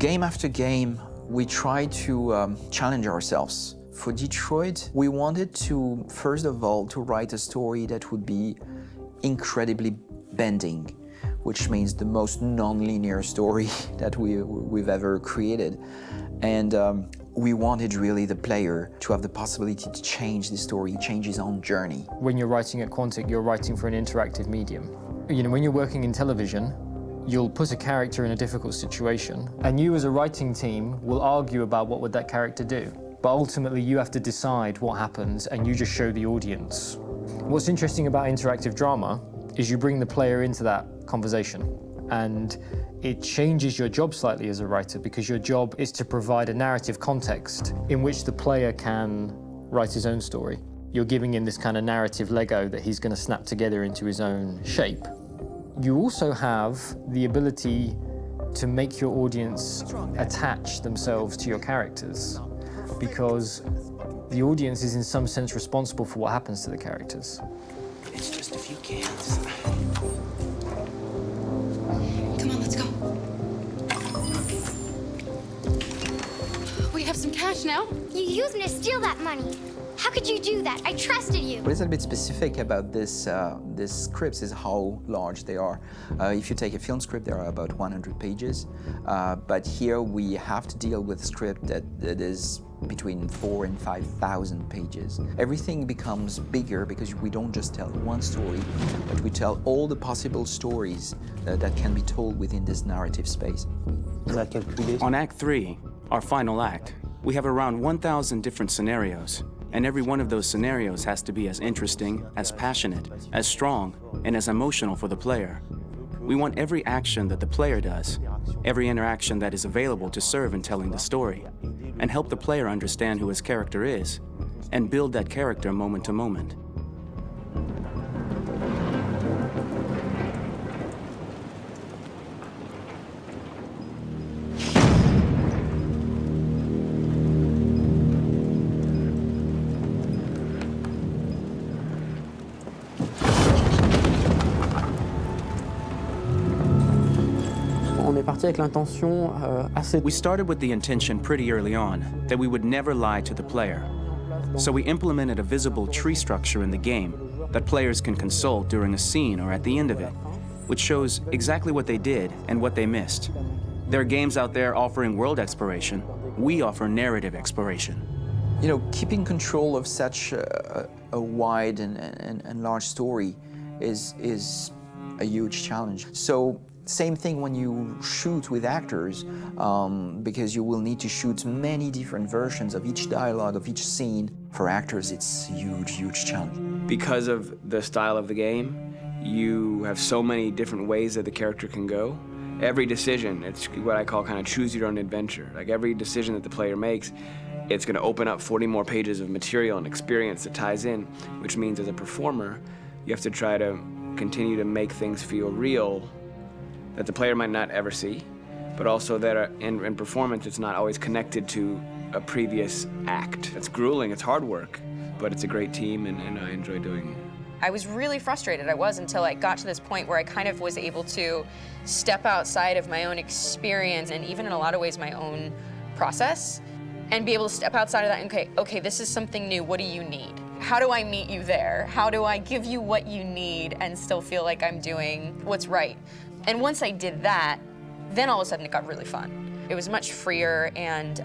Game after game, we try to challenge ourselves. For Detroit, we wanted to, first of all, to write a story that would be incredibly bending, which means the most non-linear story that we've ever created. And we wanted really the player to have the possibility to change the story, change his own journey. When you're writing at Quantic, you're writing for an interactive medium. You know, when you're working in television, you'll put a character in a difficult situation, and you as a writing team will argue about what would that character do. But ultimately, you have to decide what happens, and you just show the audience. What's interesting about interactive drama is you bring the player into that conversation, and it changes your job slightly as a writer, because your job is to provide a narrative context in which the player can write his own story. You're giving him this kind of narrative Lego that he's going to snap together into his own shape. You also have the ability to make your audience attach themselves to your characters, because the audience is in some sense responsible for what happens to the characters. It's just a few cans. Come on, let's go. We have some cash now. You used me to steal that money. How could you do that? I trusted you. What is a bit specific about these scripts is how large they are. If you take a film script, there are about 100 pages. But here we have to deal with a script that is between 4,000 and 5,000 pages. Everything becomes bigger because we don't just tell one story, but we tell all the possible stories that can be told within this narrative space. On Act 3, our final act, we have around 1,000 different scenarios. And every one of those scenarios has to be as interesting, as passionate, as strong, and as emotional for the player. We want every action that the player does, every interaction that is available to serve in telling the story, and help the player understand who his character is, and build that character moment to moment. We started with the intention pretty early on that we would never lie to the player. So we implemented a visible tree structure in the game that players can consult during a scene or at the end of it, which shows exactly what they did and what they missed. There are games out there offering world exploration. We offer narrative exploration. You know, keeping control of such a wide and large story is a huge challenge. So, same thing when you shoot with actors, because you will need to shoot many different versions of each dialogue, of each scene. For actors, it's a huge, huge challenge. Because of the style of the game, you have so many different ways that the character can go. Every decision, it's what I call kind of choose your own adventure. Like every decision that the player makes, it's going to open up 40 more pages of material and experience that ties in, which means as a performer, you have to try to continue to make things feel real that the player might not ever see, but also that in performance, it's not always connected to a previous act. It's grueling, it's hard work, but it's a great team, and I enjoy doing it. I was really frustrated, until I got to this point where I kind of was able to step outside of my own experience and even in a lot of ways my own process, and be able to step outside of that and, okay, this is something new, what do you need? How do I meet you there? How do I give you what you need and still feel like I'm doing what's right? And once I did that, then all of a sudden it got really fun. It was much freer, and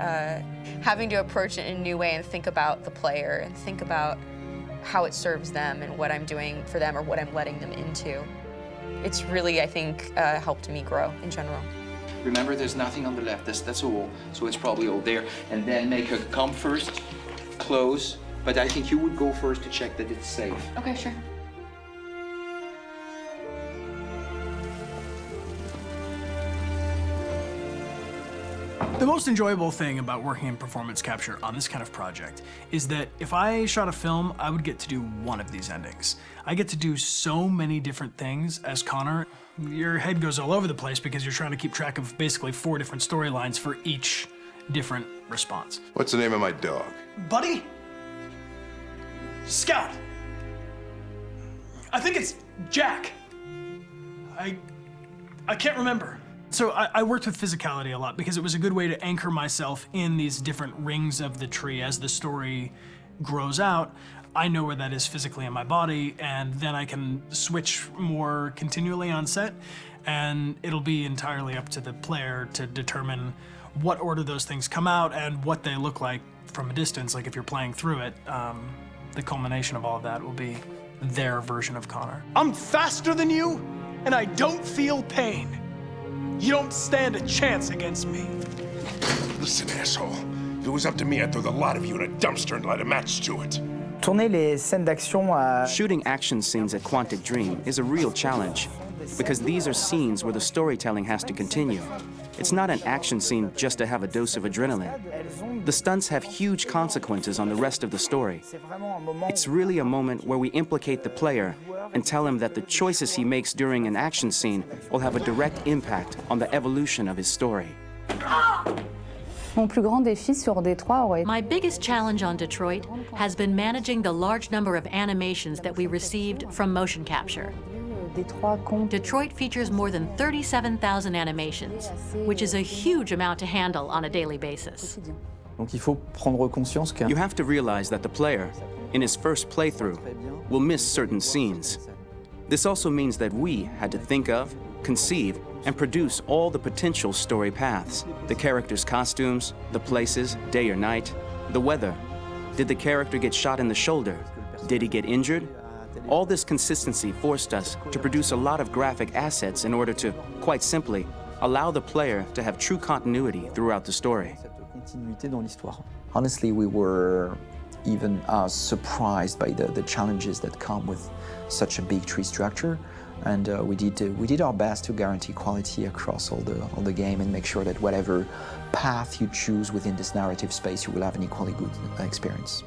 having to approach it in a new way and think about the player and think about how it serves them and what I'm doing for them or what I'm letting them into. It's really, I think, helped me grow in general. Remember, there's nothing on the left. That's all, so it's probably all there. And then make her come first, close, but I think you would go first to check that it's safe. Okay, sure. The most enjoyable thing about working in performance capture on this kind of project is that if I shot a film, I would get to do one of these endings. I get to do so many different things as Connor. Your head goes all over the place because you're trying to keep track of basically 4 different storylines for each different response. What's the name of my dog? Buddy? Scout. I think it's Jack. I can't remember. So I worked with physicality a lot because it was a good way to anchor myself in these different rings of the tree. As the story grows out, I know where that is physically in my body, and then I can switch more continually on set, and it'll be entirely up to the player to determine what order those things come out and what they look like from a distance. Like if you're playing through it, the culmination of all of that will be their version of Connor. I'm faster than you, and I don't feel pain. You don't stand a chance against me. Listen, asshole. If it was up to me, I'd throw the lot of you in a dumpster and light a match to it. Tourner les scènes d'action à... Shooting action scenes at Quantic Dream is a real challenge, because these are scenes where the storytelling has to continue. It's not an action scene just to have a dose of adrenaline. The stunts have huge consequences on the rest of the story. It's really a moment where we implicate the player and tell him that the choices he makes during an action scene will have a direct impact on the evolution of his story. Mon plus grand défi sur Détroit aurait... My biggest challenge on Detroit has been managing the large number of animations that we received from motion capture. Detroit features more than 37,000 animations, which is a huge amount to handle on a daily basis. You have to realize that the player, in his first playthrough, will miss certain scenes. This also means that we had to think of, conceive, and produce all the potential story paths. The characters' costumes, the places, day or night, the weather. Did the character get shot in the shoulder? Did he get injured? All this consistency forced us to produce a lot of graphic assets in order to, quite simply, allow the player to have true continuity throughout the story. Honestly, we were even surprised by the challenges that come with such a big tree structure. And we did our best to guarantee quality across all the game and make sure that whatever path you choose within this narrative space, you will have an equally good experience.